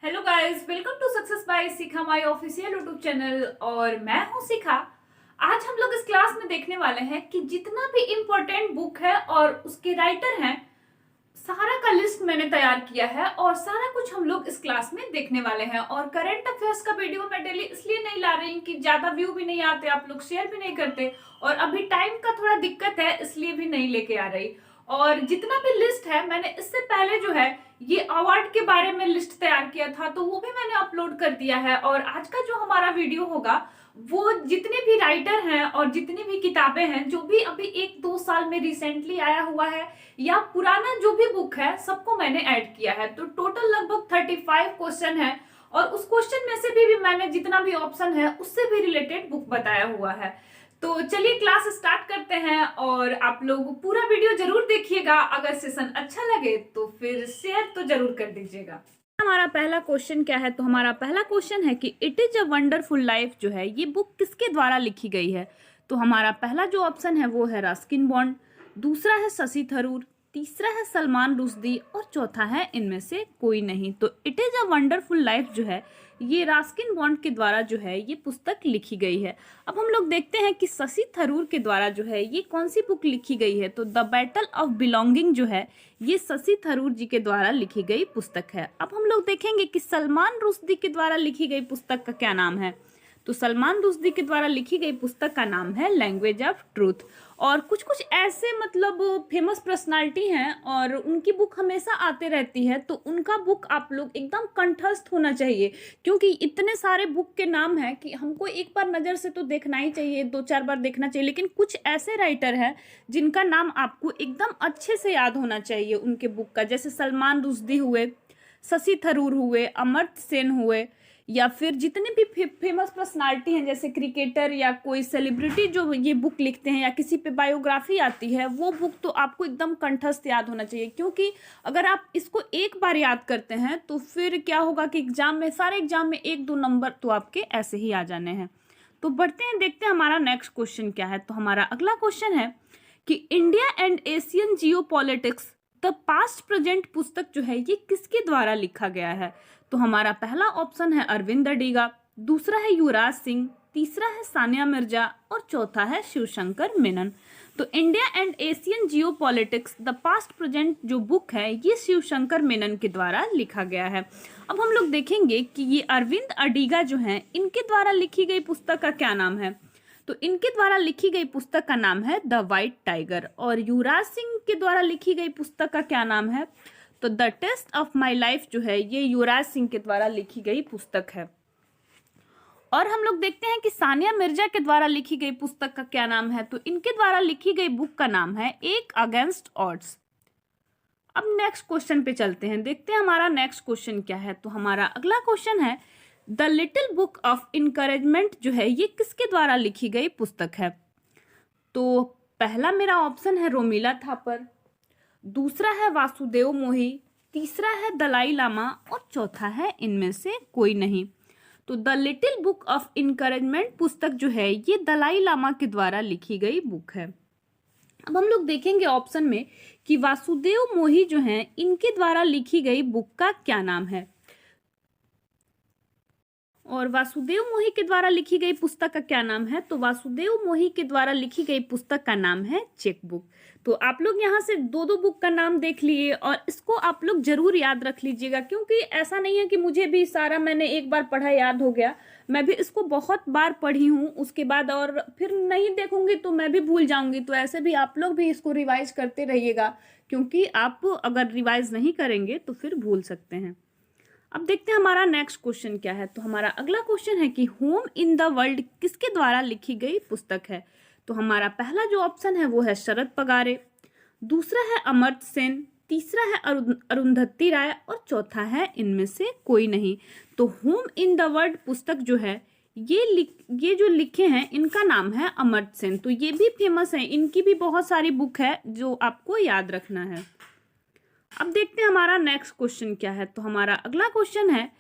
Hello guys, welcome to success by Shikha my official YouTube channel. और मैं हूं शिखा। आज हम लोग इस क्लास में देखने वाले हैं कि जितना भी इम्पोर्टेंट बुक है और उसके राइटर हैं, सारा का लिस्ट मैंने तैयार किया है और सारा कुछ हम लोग इस क्लास में देखने वाले हैं। और करंट अफेयर्स का वीडियो मैं डेली इसलिए नहीं ला रही कि ज्यादा व्यू भी नहीं आते, आप लोग शेयर भी नहीं करते, और अभी टाइम का थोड़ा दिक्कत है, इसलिए भी नहीं लेके आ रही। और जितना भी लिस्ट है, मैंने इससे पहले जो है ये अवार्ड के बारे में लिस्ट तैयार किया था, तो वो भी मैंने अपलोड कर दिया है। और आज का जो हमारा वीडियो होगा वो जितने भी राइटर हैं और जितनी भी किताबें हैं, जो भी अभी 1-2 साल में रिसेंटली आया हुआ है या पुराना जो भी बुक है, सबको मैंने ऐड किया है। तो टोटल लगभग 35 क्वेश्चन है और उस क्वेश्चन में से भी मैंने जितना भी ऑप्शन है उससे भी रिलेटेड बुक बताया हुआ है। तो चलिए क्लास स्टार्ट करते हैं और आप लोग पूरा वीडियो जरूर देखिएगा। अगर सेशन अच्छा लगे तो फिर शेयर तो जरूर कर दीजिएगा। हमारा पहला क्वेश्चन क्या है? तो हमारा पहला क्वेश्चन है कि it is a wonderful life जो है ये बुक किसके द्वारा लिखी गई है? तो हमारा पहला जो ऑप्शन है वो है रस्किन बॉन्ड, दूसरा है शशि थरूर, तीसरा है सलमान रुश्दी और चौथा है इनमें से कोई नहीं। तो it is a wonderful life जो है ये रस्किन बॉन्ड के द्वारा जो है ये पुस्तक लिखी गई है। अब हम लोग देखते हैं कि शशि थरूर के द्वारा जो है ये कौन सी बुक लिखी गई है। तो द बैटल ऑफ बिलोंगिंग जो है ये शशि थरूर जी के द्वारा लिखी गई पुस्तक है। अब हम लोग देखेंगे कि सलमान रुश्दी के द्वारा लिखी गई पुस्तक का क्या नाम है। तो सलमान रुश्दी के द्वारा लिखी गई पुस्तक का नाम है लैंग्वेज ऑफ ट्रूथ। और कुछ कुछ ऐसे मतलब फेमस पर्सनालिटी हैं और उनकी बुक हमेशा आते रहती है, तो उनका बुक आप लोग एकदम कंठस्थ होना चाहिए, क्योंकि इतने सारे बुक के नाम हैं कि हमको एक बार नज़र से तो देखना ही चाहिए, 2-4 बार देखना चाहिए। लेकिन कुछ ऐसे राइटर हैं जिनका नाम आपको एकदम अच्छे से याद होना चाहिए उनके बुक का, जैसे सलमान रुश्दी हुए, शशि थरूर हुए, अमर्त्य सेन हुए, या फिर जितने भी फेमस पर्सनालिटी हैं जैसे क्रिकेटर या कोई सेलिब्रिटी जो ये बुक लिखते हैं या किसी पे बायोग्राफी आती है, वो बुक तो आपको एकदम कंठस्थ याद होना चाहिए। क्योंकि अगर आप इसको एक बार याद करते हैं तो फिर क्या होगा कि एग्जाम में, सारे एग्जाम में 1-2 नंबर तो आपके ऐसे ही आ जाने हैं। तो बढ़ते हैं, देखते हैं हमारा नेक्स्ट क्वेश्चन क्या है। तो हमारा अगला क्वेश्चन है कि India and Asian Jio politics the past present पुस्तक जो है ये किसके द्वारा लिखा गया है? तो हमारा पहला ऑप्शन है अरविंद अडिगा, दूसरा है युवराज सिंह, तीसरा है सानिया मिर्जा और चौथा है शिवशंकर मेनन। तो India and Asian Jio politics the past present जो बुक है ये शिवशंकर मेनन के द्वारा लिखा गया है। अब हम लोग देखेंगे कि ये अरविंद अडिगा जो हैं इनके द्वारा लिखी गई पुस्तक का क्या नाम है। तो इनके द्वारा लिखी गई पुस्तक का नाम है द वाइट टाइगर। और युवराज सिंह के द्वारा लिखी गई पुस्तक का क्या नाम है? तो the test of my life जो है ये युवराज सिंह के द्वारा लिखी गई पुस्तक है। और हम लोग देखते हैं कि सानिया मिर्जा के द्वारा लिखी गई पुस्तक का क्या नाम है। तो इनके द्वारा लिखी गई बुक का नाम है एक अगेंस्ट ऑड्स। अब नेक्स्ट क्वेश्चन पे चलते हैं, देखते हैं हमारा नेक्स्ट क्वेश्चन क्या है। तो हमारा अगला क्वेश्चन है the little book of encouragement जो है ये किसके द्वारा लिखी गई पुस्तक है? तो पहला मेरा ऑप्शन है रोमिला थापर, दूसरा है वासुदेव मोही, तीसरा है दलाई लामा और चौथा है इनमें से कोई नहीं। तो the little book of encouragement पुस्तक जो है ये दलाई लामा के द्वारा लिखी गई बुक है। अब हम लोग देखेंगे ऑप्शन में कि वासुदेव मोही जो हैं इनके द्वारा लिखी गई बुक का क्या नाम है। और वासुदेव मोही के द्वारा लिखी गई पुस्तक का क्या नाम है? तो वासुदेव मोही के द्वारा लिखी गई पुस्तक का नाम है चेक बुक। तो आप लोग यहाँ से 2-2 बुक का नाम देख लिए और इसको आप लोग जरूर याद रख लीजिएगा, क्योंकि ऐसा नहीं है कि मुझे भी सारा मैंने एक बार पढ़ा याद हो गया। मैं भी इसको बहुत बार पढ़ी हूँ, उसके बाद और फिर नहीं देखूंगी तो मैं भी भूल जाऊंगी। तो ऐसे भी आप लोग भी इसको रिवाइज करते रहिएगा, क्योंकि आप अगर रिवाइज नहीं करेंगे तो फिर भूल सकते हैं। अब देखते हैं हमारा नेक्स्ट क्वेश्चन क्या है। तो हमारा अगला क्वेश्चन है कि होम इन द वर्ल्ड किसके द्वारा लिखी गई पुस्तक है? तो हमारा पहला जो ऑप्शन है वो है शरद पगारे, दूसरा है अमर्त्य सेन, तीसरा है अरुंधति राय और चौथा है इनमें से कोई नहीं। तो होम इन द वर्ल्ड पुस्तक जो है ये जो लिखे हैं इनका नाम है अमर्त्य सेन। तो ये भी फेमस है, इनकी भी बहुत सारी बुक है जो आपको याद रखना है। अब देखते हैं हमारा नेक्स्ट क्वेश्चन क्या है। तो हमारा अगला क्वेश्चन है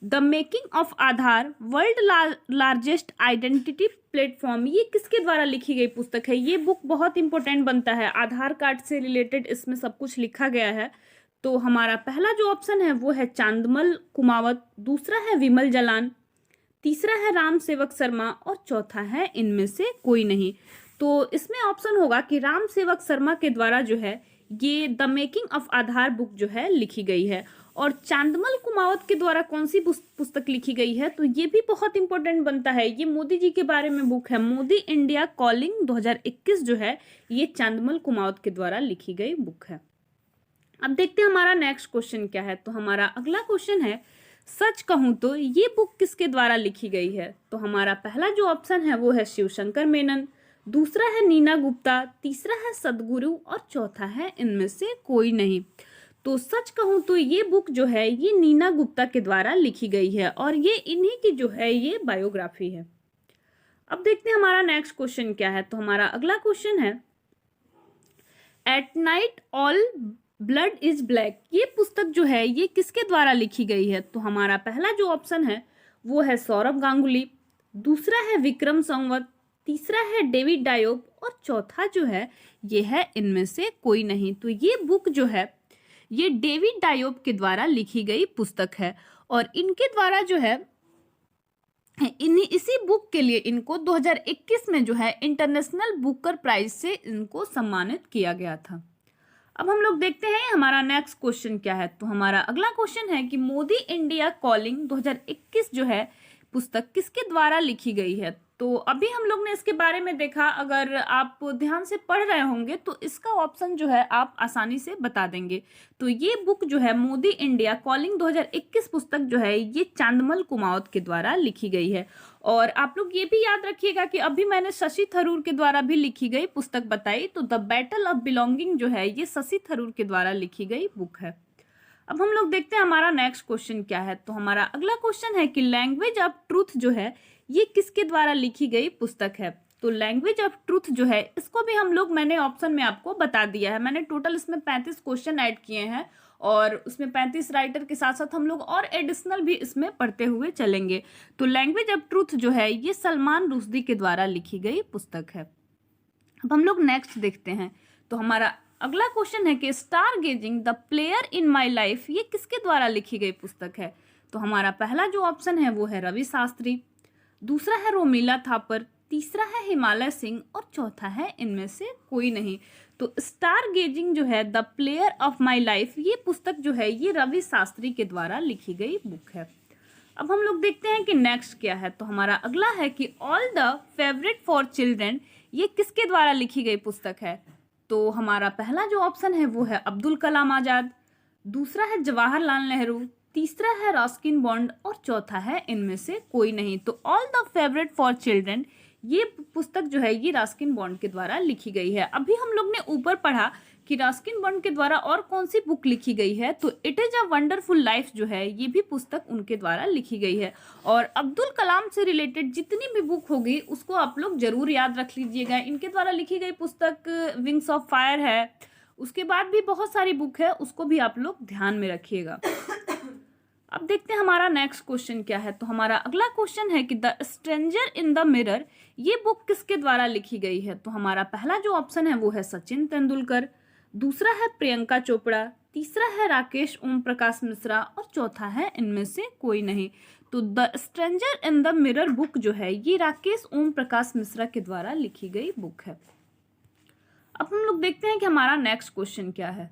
the making of Aadhaar world largest identity platform ये किसके द्वारा लिखी गई पुस्तक है? ये बुक बहुत इंपॉर्टेंट बनता है, आधार कार्ड से रिलेटेड इसमें सब कुछ लिखा गया है। तो हमारा पहला जो ऑप्शन है वो है चांदमल कुमावत, दूसरा है विमल जलान, तीसरा है राम सेवक शर्मा और चौथा है इनमें से कोई नहीं। तो इसमें ऑप्शन होगा कि राम सेवक शर्मा के द्वारा जो है ये the making of Aadhaar book जो है लिखी गई है। और चांदमल कुमावत के द्वारा कौन सी पुस्तक लिखी गई है, तो ये भी बहुत इंपॉर्टेंट बनता है। ये मोदी जी के बारे में बुक है, मोदी इंडिया कॉलिंग 2021 जो है ये चांदमल कुमावत के द्वारा लिखी गई बुक है। अब देखते हैं हमारा नेक्स्ट क्वेश्चन क्या है। तो हमारा अगला क्वेश्चन है, सच कहूं तो ये बुक किसके द्वारा लिखी गई है। तो हमारा पहला जो ऑप्शन है वो है शिवशंकर मेनन, दूसरा है नीना गुप्ता, तीसरा है सदगुरु और चौथा है इनमें से कोई नहीं। तो सच कहूं तो ये बुक जो है ये नीना गुप्ता के द्वारा लिखी गई है और ये इन्हीं की जो है ये बायोग्राफी है। अब देखते हैं हमारा नेक्स्ट क्वेश्चन क्या है। तो हमारा अगला क्वेश्चन है, at night all blood is black, ये पुस्तक जो है ये किसके द्वारा लिखी गई है। तो हमारा पहला जो ऑप्शन है वो है सौरभ गांगुली, दूसरा है विक्रम संवत, तीसरा है डेविड डायोब और चौथा जो है ये है इनमें से कोई नहीं। तो ये बुक जो है ये डेविड डायोब के द्वारा लिखी गई पुस्तक है और इनके द्वारा जो है इसी बुक के लिए इनको 2021 में जो है इंटरनेशनल बुकर प्राइज से इनको सम्मानित किया गया था। अब हम लोग देखते हैं हमारा नेक्स्ट क्वेश्चन क्या है। तो हमारा अगला क्वेश्चन है कि मोदी इंडिया कॉलिंग 2021 जो है पुस्तक किसके द्वारा लिखी गई है। तो अभी हम लोग ने इसके बारे में देखा, अगर आप ध्यान से पढ़ रहे होंगे तो इसका ऑप्शन जो है आप आसानी से बता देंगे। तो ये बुक जो है मोदी इंडिया कॉलिंग 2021 पुस्तक जो है ये चांदमल कुमावत के द्वारा लिखी गई है। और आप लोग ये भी याद रखिएगा कि अभी मैंने शशि थरूर के द्वारा भी लिखी गई पुस्तक बताई, तो द बैटल ऑफ बिलोंगिंग जो है ये शशि थरूर के द्वारा लिखी गई बुक है। अब हम लोग देखते हैं हमारा नेक्स्ट क्वेश्चन क्या है। तो हमारा अगला क्वेश्चन है कि लैंग्वेज ऑफ ट्रूथ जो है ये किसके द्वारा लिखी गई पुस्तक है। तो लैंग्वेज ऑफ ट्रूथ जो है इसको भी हम लोग मैंने ऑप्शन में आपको बता दिया है। मैंने टोटल इसमें 35 क्वेश्चन ऐड किए हैं और उसमें 35 राइटर के साथ साथ हम लोग और एडिशनल भी इसमें पढ़ते हुए चलेंगे। तो लैंग्वेज ऑफ ट्रूथ जो है ये सलमान रुश्दी के द्वारा लिखी गई पुस्तक है। अब हम लोग नेक्स्ट देखते हैं। तो हमारा अगला क्वेश्चन है कि stargazing the player in my life ये किसके द्वारा लिखी गई पुस्तक है। तो हमारा पहला जो ऑप्शन है वो है रवि शास्त्री, दूसरा है रोमिला थापर, तीसरा है हिमालय सिंह और चौथा है इनमें से कोई नहीं। तो स्टार गेजिंग जो है the player of my life ये पुस्तक जो है ये रवि शास्त्री के द्वारा लिखी गई बुक है। अब हम लोग देखते हैं कि नेक्स्ट क्या है। तो हमारा अगला है कि all the favourite for children ये किसके द्वारा लिखी गई पुस्तक है। तो हमारा पहला जो ऑप्शन है वो है अब्दुल कलाम आजाद, दूसरा है जवाहरलाल नेहरू, तीसरा है रस्किन बॉन्ड और चौथा है इनमें से कोई नहीं। तो all the favourite for children ये पुस्तक जो है ये रस्किन बॉन्ड के द्वारा लिखी गई है। अभी हम लोग ने ऊपर पढ़ा कि रस्किन बॉन्ड के द्वारा और कौन सी बुक लिखी गई है, तो it is a wonderful life जो है ये भी पुस्तक उनके द्वारा लिखी गई है। और अब्दुल कलाम से रिलेटेड जितनी भी बुक होगी उसको आप लोग जरूर याद रख लीजिएगा। इनके द्वारा लिखी गई पुस्तक विंग्स ऑफ फायर है, उसके बाद भी बहुत सारी बुक है, उसको भी आप लोग ध्यान में रखिएगा। अब देखते हैं हमारा नेक्स्ट क्वेश्चन क्या है। तो हमारा अगला क्वेश्चन है कि the stranger in the mirror ये बुक किसके द्वारा लिखी गई है। तो हमारा पहला जो ऑप्शन है वो है सचिन तेंदुलकर, दूसरा है प्रियंका चोपड़ा, तीसरा है राकेश ओम प्रकाश मिश्रा और चौथा है इनमें से कोई नहीं। तो the stranger in the mirror book जो है ये राकेश ओम प्रकाश मिश्रा के द्वारा लिखी गई बुक है। अब हम लोग देखते हैं कि हमारा नेक्स्ट क्वेश्चन क्या है।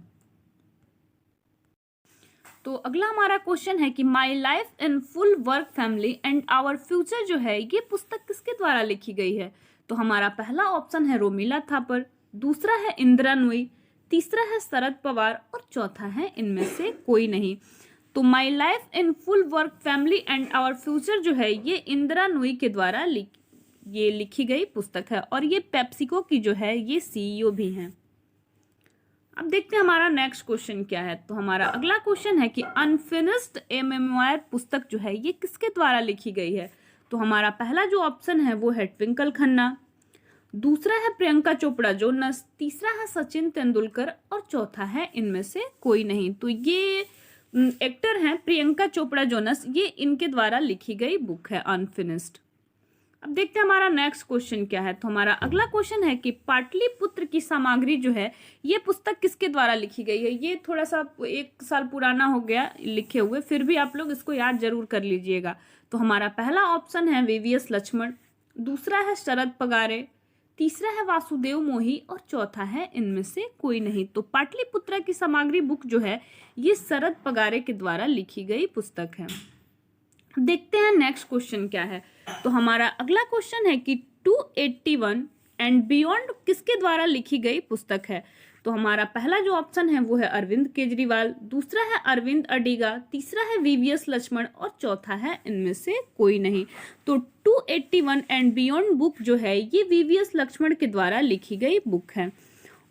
तो अगला हमारा क्वेश्चन है कि my life in full work family and our future जो है ये पुस्तक किसके द्वारा लिखी गई है। तो हमारा पहला ऑप्शन है रोमिला थापर, दूसरा है इंदिरा नूई, तीसरा है शरद पवार और चौथा है इनमें से कोई नहीं। तो my life in full work family and our future जो है ये इंदिरा नूई के द्वारा ये लिखी गई पुस्तक है और ये पेप्सिको की जो है ये सीईओ भी हैं। अब देखते हैं हमारा नेक्स्ट क्वेश्चन क्या है। तो हमारा अगला क्वेश्चन है कि अनफिनिश्ड ए मेमोयर पुस्तक जो है ये किसके द्वारा लिखी गई है। तो हमारा पहला जो ऑप्शन है वो है ट्विंकल खन्ना, दूसरा है प्रियंका चोपड़ा जोनस, तीसरा है सचिन तेंदुलकर और चौथा है इनमें से कोई नहीं। तो ये एक्टर हैं प्रियंका चोपड़ा जोनस, ये इनके द्वारा लिखी गई बुक है अनफिनिश्ड। अब देखते हैं हमारा नेक्स्ट क्वेश्चन क्या है। तो हमारा अगला क्वेश्चन है कि पाटलिपुत्र की सामग्री जो है ये पुस्तक किसके द्वारा लिखी गई है। ये थोड़ा सा 1 साल पुराना हो गया लिखे हुए, फिर भी आप लोग इसको याद जरूर कर लीजिएगा। तो हमारा पहला ऑप्शन है वीवीएस लक्ष्मण, दूसरा है शरद पगारे, तीसरा है वासुदेव मोही और चौथा है इनमें से कोई नहीं। तो पाटलिपुत्र की सामग्री बुक जो है ये शरद पगारे के द्वारा लिखी गई पुस्तक है। देखते हैं नेक्स्ट क्वेश्चन क्या है। तो हमारा अगला क्वेश्चन है कि 281 एंड बियॉन्ड किसके द्वारा लिखी गई पुस्तक है। तो हमारा पहला जो ऑप्शन है वो है अरविंद केजरीवाल, दूसरा है अरविंद अडिगा, तीसरा है वीवीएस लक्ष्मण और चौथा है इनमें से कोई नहीं। तो 281 एंड बियॉन्ड बुक जो है ये वीवीएस लक्ष्मण के द्वारा लिखी गई बुक है।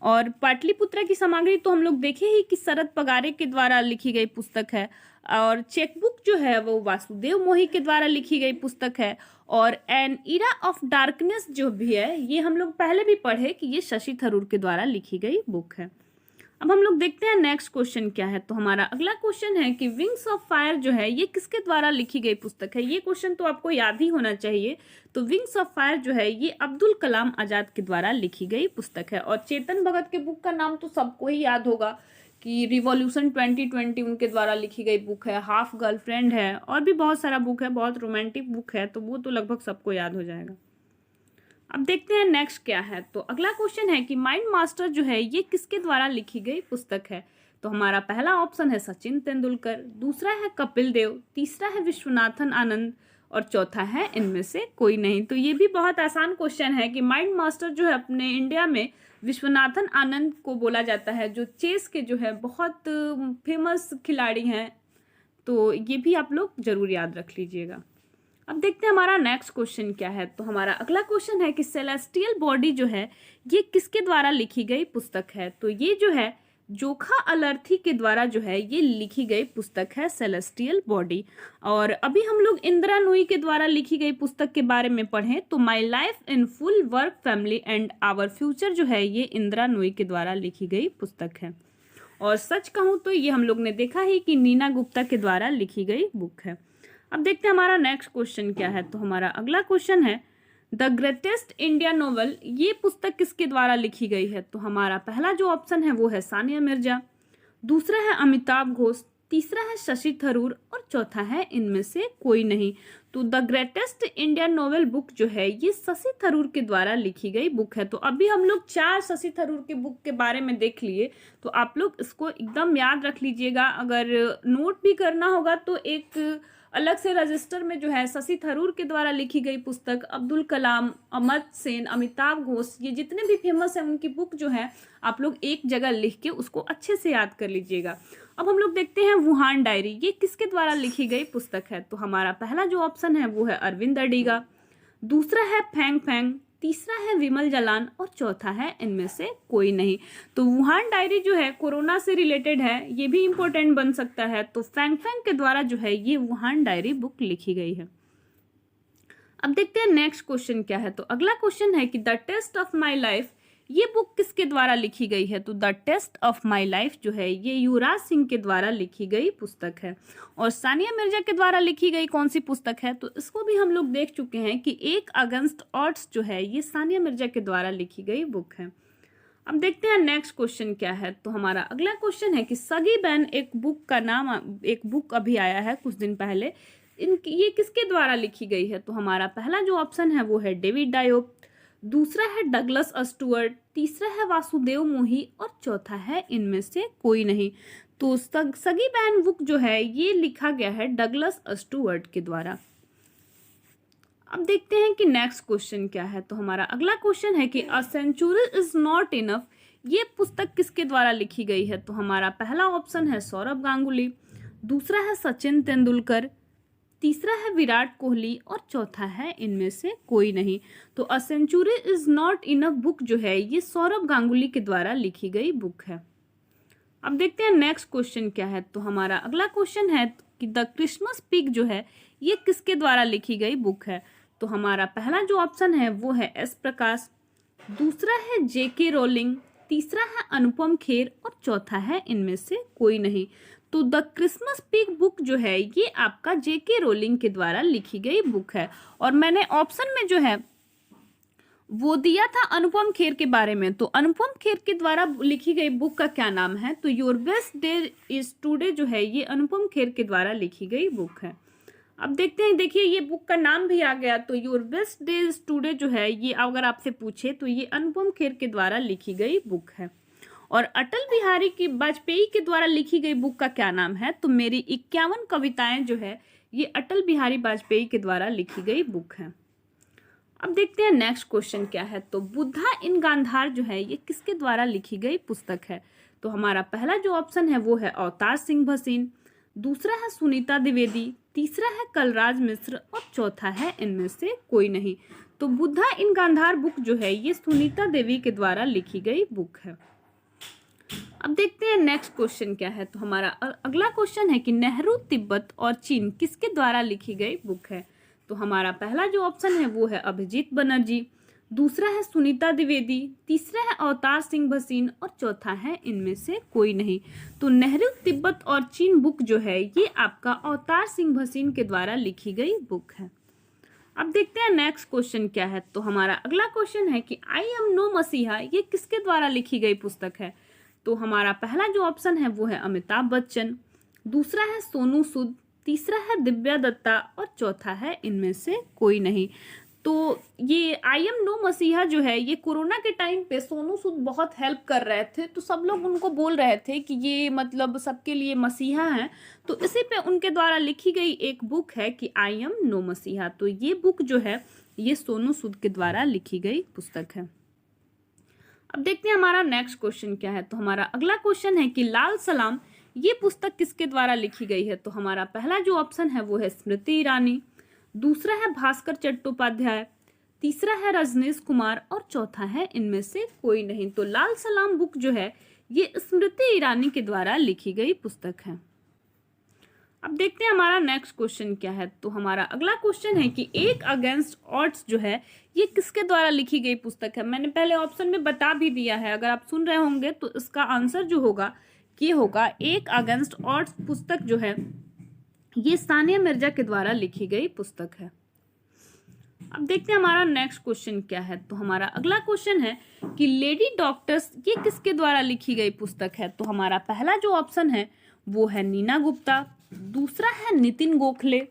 और पाटलिपुत्र की सामग्री तो हम लोग देखे ही कि शरद पगारे के द्वारा लिखी गई पुस्तक है, और चेकबुक जो है वो वासुदेव मोही के द्वारा लिखी गई पुस्तक है, और एन इरा ऑफ डार्कनेस जो भी है ये हम लोग पहले भी पढ़े कि ये शशि थरूर के द्वारा लिखी गई बुक है। अब हम लोग देखते हैं नेक्स्ट क्वेश्चन क्या है। तो हमारा अगला क्वेश्चन है कि विंग्स ऑफ फायर जो है ये किसके द्वारा लिखी गई पुस्तक है। ये क्वेश्चन तो आपको याद ही होना चाहिए। तो विंग्स ऑफ फायर जो है ये अब्दुल कलाम आजाद के द्वारा लिखी गई पुस्तक है। और चेतन भगत के बुक का नाम तो सबको ही याद होगा कि रिवॉल्यूशन 2020 उनके द्वारा लिखी गई बुक है। हाफ गर्लफ्रेंड है और भी बहुत सारा बुक है, बहुत रोमांटिक बुक है, तो वो तो लगभग सबको याद हो जाएगा। अब देखते हैं नेक्स्ट क्या है। तो अगला क्वेश्चन है कि माइंड मास्टर जो है ये किसके द्वारा लिखी गई पुस्तक है। तो हमारा पहला ऑप्शन है सचिन तेंदुलकर, दूसरा है कपिल देव, तीसरा है विश्वनाथन आनंद और चौथा है इनमें से कोई नहीं। तो ये भी बहुत आसान क्वेश्चन है कि माइंड मास्टर जो है अपने इंडिया में विश्वनाथन आनंद को बोला जाता है, जो चेस के जो है बहुत फेमस खिलाड़ी हैं। तो ये भी आप लोग जरूर याद रख लीजिएगा। अब देखते हैं हमारा नेक्स्ट क्वेश्चन क्या है। तो हमारा अगला क्वेश्चन है कि सेलेस्टियल बॉडी जो है ये किसके द्वारा लिखी गई पुस्तक है। तो ये जो है जोखा अलर्थी के द्वारा जो है ये लिखी गई पुस्तक है सेलेस्टियल बॉडी। और अभी हम लोग इंदिरा नूई के द्वारा लिखी गई पुस्तक के बारे में पढ़ें तो my life in full work family and our future जो है ये इंदिरा नूई के द्वारा लिखी गई पुस्तक है। और सच कहूँ तो ये हम लोग ने देखा ही कि नीना गुप्ता के द्वारा लिखी गई बुक है। अब देखते हैं हमारा नेक्स्ट क्वेश्चन क्या है। तो हमारा अगला क्वेश्चन है द ग्रेटेस्ट इंडिया नॉवल ये पुस्तक किसके द्वारा लिखी गई है। तो हमारा पहला जो ऑप्शन है वो है सानिया मिर्जा, दूसरा है अमिताभ घोष, तीसरा है शशि थरूर और चौथा है इनमें से कोई नहीं। तो the greatest Indian novel book जो है ये शशि थरूर के द्वारा लिखी गई बुक है। तो अभी हम लोग 4 शशि थरूर के बुक के बारे में देख लिए, तो आप लोग इसको एकदम याद रख लीजिएगा। अगर नोट भी करना होगा तो एक अलग से रजिस्टर में जो है शशि थरूर के द्वारा लिखी गई पुस्तक, अब्दुल कलाम, अमर्त्य सेन, अमिताभ घोष, ये जितने भी फेमस हैं उनकी बुक जो है आप लोग एक जगह लिख के उसको अच्छे से याद कर लीजिएगा। अब हम लोग देखते हैं वुहान डायरी ये किसके द्वारा लिखी गई पुस्तक है। तो हमारा पहला जो ऑप्शन है वो है अरविंद अडिगा, दूसरा है फैंग फैंग, तीसरा है विमल जालान और चौथा है इनमें से कोई नहीं। तो वुहान डायरी जो है कोरोना से रिलेटेड है, ये भी इंपॉर्टेंट बन सकता है। तो फैंग फैंग के द्वारा जो है ये वुहान डायरी बुक लिखी गई है। अब देखते हैं नेक्स्ट क्वेश्चन क्या है। तो अगला क्वेश्चन है कि the test of my life ये बुक किसके द्वारा लिखी गई है। तो the test of my life जो है ये युवराज सिंह के द्वारा लिखी गई पुस्तक है। और सानिया मिर्जा के द्वारा लिखी गई कौन सी पुस्तक है, तो इसको भी हम लोग देख चुके हैं कि 1 अगस्त ऑड्स जो है ये सानिया मिर्जा के द्वारा लिखी गई बुक है। अब देखते हैं नेक्स्ट क्वेश्चन क्या है। तो हमारा अगला क्वेश्चन है कि सगी बहन एक बुक का नाम, एक बुक अभी आया है कुछ दिन पहले, ये किसके द्वारा लिखी गई है। तो हमारा पहला जो ऑप्शन है वो है डेविड डायोप, दूसरा है डगलस स्टुअर्ट, तीसरा है वासुदेव मोही और चौथा है इनमें से कोई नहीं। तो सगी बहन बुक जो है ये लिखा गया है डगलस स्टुअर्ट के द्वारा। अब देखते हैं कि नेक्स्ट क्वेश्चन क्या है। तो हमारा अगला क्वेश्चन है कि a century is not enough ये पुस्तक किसके द्वारा लिखी गई है। तो हमारा पहला ऑप्शन है सौरभ गांगुली, दूसरा है सचिन तेंदुलकर, तीसरा है विराट कोहली और चौथा है इनमें से कोई नहीं। तो a century is not enough book जो है ये सौरभ गांगुली के द्वारा लिखी गई बुक है। अब देखते हैं नेक्स्ट क्वेश्चन क्या है। तो हमारा अगला क्वेश्चन है कि द क्रिसमस पिग जो है ये किसके द्वारा लिखी गई बुक है। तो हमारा पहला जो ऑप्शन है वो है एस प्रकाश, दूसरा है जेके रोलिंग, तीसरा है अनुपम खेर और चौथा है इनमें से कोई नहीं। तो द क्रिसमस पिग बुक जो है ये आपका जेके रोलिंग के द्वारा लिखी गई बुक है। और मैंने ऑप्शन में जो है वो दिया था अनुपम खेर के बारे में, तो अनुपम खेर के द्वारा लिखी गई बुक का क्या नाम है? तो your best day is today जो है ये अनुपम खेर के द्वारा लिखी गई बुक है। अब देखते हैं, देखिए ये बुक का नाम भी आ गया। तो your best day is today जो है ये अगर आपसे पूछे तो ये अनुपम खेर के द्वारा लिखी गई बुक है। और अटल बिहारी की वाजपेयी के द्वारा लिखी गई बुक का क्या नाम है? तो मेरी 51 कविताएं जो है ये अटल बिहारी वाजपेयी के द्वारा लिखी गई बुक है। अब देखते हैं नेक्स्ट क्वेश्चन क्या है। तो बुद्धा इन गांधार जो है ये किसके द्वारा लिखी गई पुस्तक है? तो हमारा पहला जो ऑप्शन है वो है अवतार सिंह भसीन, दूसरा है सुनीता द्विवेदी, तीसरा है कलराज मिश्र और चौथा है इनमें से कोई नहीं। तो बुद्धा इन गांधार बुक जो है ये सुनीता देवी के द्वारा लिखी गई बुक है। अब देखते हैं नेक्स्ट क्वेश्चन क्या है। तो हमारा अगला क्वेश्चन है कि नेहरू तिब्बत और चीन किसके द्वारा लिखी गई बुक है? तो हमारा पहला जो ऑप्शन है वो है अभिजीत बनर्जी, दूसरा है सुनीता द्विवेदी, तीसरा है अवतार सिंह भसीन और चौथा है इनमें से कोई नहीं। तो नेहरू तिब्बत और चीन बुक जो है ये आपका अवतार सिंह भसीन के द्वारा लिखी गई बुक है। अब देखते हैं नेक्स्ट क्वेश्चन क्या है। तो हमारा अगला क्वेश्चन है कि आई एम नो मसीहा ये किसके द्वारा लिखी गई पुस्तक है? तो हमारा पहला जो ऑप्शन है वो है अमिताभ बच्चन, दूसरा है सोनू सूद, तीसरा है दिव्या दत्ता और चौथा है इनमें से कोई नहीं। तो ये आई एम नो मसीहा जो है ये कोरोना के टाइम पे सोनू सूद बहुत हेल्प कर रहे थे, तो सब लोग उनको बोल रहे थे कि ये मतलब सबके लिए मसीहा हैं, तो इसी पे उनके द्वारा लिखी गई एक बुक है कि आई एम नो मसीहा। तो ये बुक जो है ये सोनू सूद के द्वारा लिखी गई पुस्तक है। अब देखते हैं हमारा नेक्स्ट क्वेश्चन क्या है। तो हमारा अगला क्वेश्चन है कि लाल सलाम ये पुस्तक किसके द्वारा लिखी गई है? तो हमारा पहला जो ऑप्शन है वो है स्मृति ईरानी, दूसरा है भास्कर चट्टोपाध्याय, तीसरा है रजनीश कुमार और चौथा है इनमें से कोई नहीं। तो लाल सलाम बुक जो है ये स्मृति ईरानी के द्वारा लिखी गई पुस्तक है। अब देखते हैं हमारा नेक्स्ट क्वेश्चन क्या है। तो हमारा अगला क्वेश्चन है कि एक अगेंस्ट ऑड्स जो है ये किसके द्वारा लिखी गई पुस्तक है? मैंने पहले ऑप्शन में बता भी दिया है, अगर आप सुन रहे होंगे तो इसका आंसर जो होगा ये होगा एक अगेंस्ट ऑड्स पुस्तक जो है ये सानिया मिर्जा के द्वारा लिखी गई पुस्तक है। अब देखते हैं हमारा नेक्स्ट क्वेश्चन क्या है। तो हमारा अगला क्वेश्चन है कि लेडी डॉक्टर्स ये किसके द्वारा लिखी गई पुस्तक है? तो हमारा पहला जो ऑप्शन है वो है नीना गुप्ता, दूसरा है नितिन गोखले,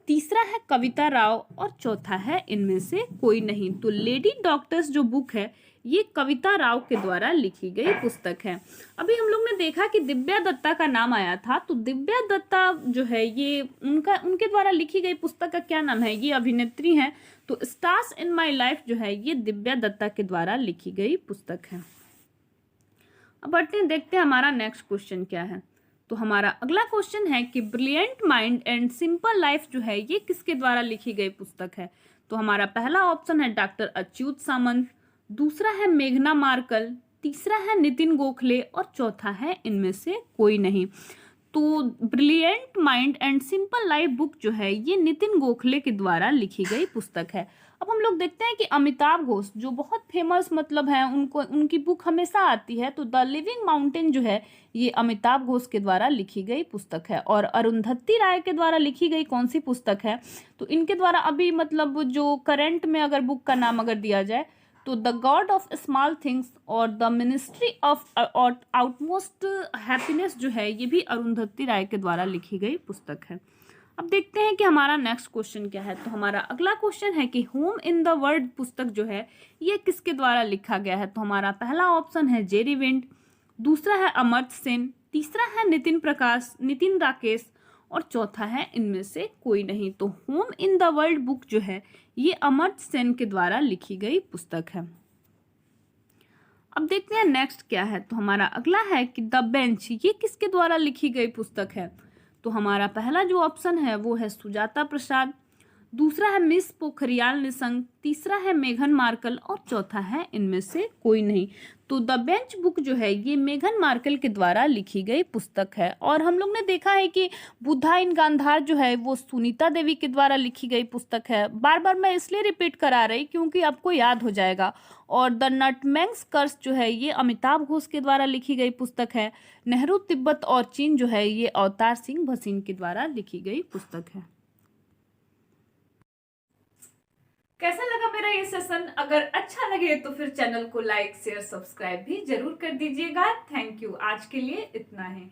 तीसरा है कविता राव और चौथा है इनमें से कोई नहीं। तो लेडी डॉक्टर्स जो बुक है ये कविता राव के द्वारा लिखी गई पुस्तक है। अभी हम लोग ने देखा कि दिव्या दत्ता का नाम आया था, तो दिव्या दत्ता जो है ये उनके द्वारा लिखी गई पुस्तक का क्या नाम है? ये अभिनेत्री हैं, तो स्टार्स इन माय लाइफ जो है ये दिव्या दत्ता के द्वारा लिखी गई पुस्तक है। अब बढ़ते हैं, देखते हैं हमारा नेक्स्ट क्वेश्चन क्या है। तो हमारा अगला क्वेश्चन है कि brilliant mind and simple life जो है ये किसके द्वारा लिखी गई पुस्तक है? तो हमारा पहला ऑप्शन है डॉक्टर अच्युत सामंत, दूसरा है मेघना मार्कल, तीसरा है नितिन गोखले और चौथा है इनमें से कोई नहीं। तो brilliant mind and simple life book जो है ये नितिन गोखले के द्वारा लिखी गई पुस्तक है। अब हम लोग देखते हैं कि अमिताभ घोष जो बहुत फेमस मतलब है, उनकी बुक हमेशा आती है। तो द लिविंग माउंटेन जो है ये अमिताभ घोष के द्वारा लिखी गई पुस्तक है। और अरुंधति राय के द्वारा लिखी गई कौन सी पुस्तक है? तो इनके द्वारा अभी मतलब जो करंट में अगर बुक का नाम अगर दिया जाए तो the God of Small Things और the Ministry of Utmost Happiness जो है ये भी अरुंधति राय के द्वारा लिखी गई पुस्तक है। अब देखते हैं कि हमारा नेक्स्ट क्वेश्चन क्या है। तो हमारा अगला क्वेश्चन है कि होम इन द वर्ल्ड पुस्तक जो है ये किसके द्वारा लिखा गया है? तो हमारा पहला ऑप्शन है जेरी विंट, दूसरा है अमर्त्य सेन, तीसरा है नितिन राकेश और चौथा है इनमें से कोई नहीं। तो home in the world book जो है ये अमर्त्य सेन के द्वारा लिखी गई पुस्तक है। अब देखते हैं नेक्स्ट क्या है। तो हमारा अगला है कि द बेंच ये किसके द्वारा लिखी गई पुस्तक है? तो हमारा पहला जो ऑप्शन है वो है सुजाता प्रसाद, दूसरा है मिस पोखरियाल निशंक, तीसरा है मेघन मार्कल और चौथा है इनमें से कोई नहीं। तो द बेंच बुक जो है ये मेघन मार्कल के द्वारा लिखी गई पुस्तक है। और हम लोग ने देखा है कि बुद्धा इन गांधार जो है वो सुनीता देवी के द्वारा लिखी गई पुस्तक है। बार बार मैं इसलिए रिपीट करा रही क्योंकि आपको याद हो जाएगा। और द नटमैग्स कर्स जो है ये अमिताभ घोष के द्वारा लिखी गई पुस्तक है। नेहरू तिब्बत और चीन जो है ये अवतार सिंह भसीन के द्वारा लिखी गई पुस्तक है। कैसा लगा मेरा ये सेशन? अगर अच्छा लगे तो फिर चैनल को लाइक शेयर सब्सक्राइब भी जरूर कर दीजिएगा। Thank you. आज के लिए इतना है।